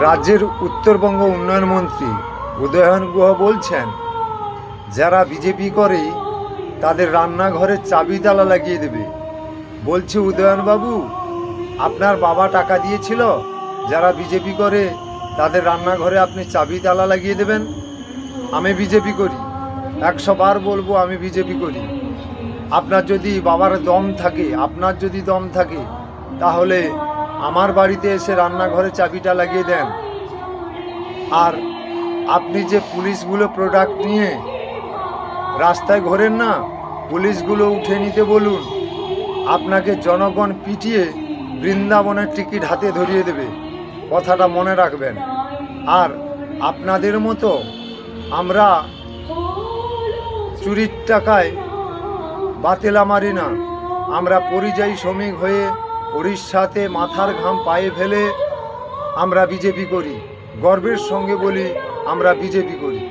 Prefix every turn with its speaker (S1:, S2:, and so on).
S1: রাজ্যের উত্তরবঙ্গ উন্নয়ন মন্ত্রী উদয়ন গুহ বলছেন, যারা বিজেপি করে তাদের রান্নাঘরের চাবি তালা লাগিয়ে দেবে। বলছে উদয়নবাবু, আপনার বাবা টাকা দিয়েছিল, যারা বিজেপি করে তাদের রান্নাঘরে আপনি চাবি তালা লাগিয়ে দেবেন? আমি বিজেপি করি, 100 বার বলবো আমি বিজেপি করি। আপনার যদি বাবার দম থাকে, আপনার যদি দম থাকে, তাহলে আমার বাড়িতে এসে রান্নাঘরে চাবিটা লাগিয়ে দেন। আর আপনি যে পুলিশগুলো প্রোডাক্ট নিয়ে রাস্তায় ঘোরেন না, পুলিশগুলো উঠে নিতে বলুন। আপনাকে জনগণ পিটিয়ে বৃন্দাবনের টিকিট হাতে ধরিয়ে দেবে, কথাটা মনে রাখবেন। আর আপনাদের মতো আমরা চুরির টাকায় বাতেলা মারি না। আমরা পরিযায়ী শ্রমিক হয়ে উড়িষ্যাতে মাথার ঘাম পায়ে ফেলে আমরা বিজেপি করি। গর্বের সঙ্গে বলি আমরা বিজেপি করি।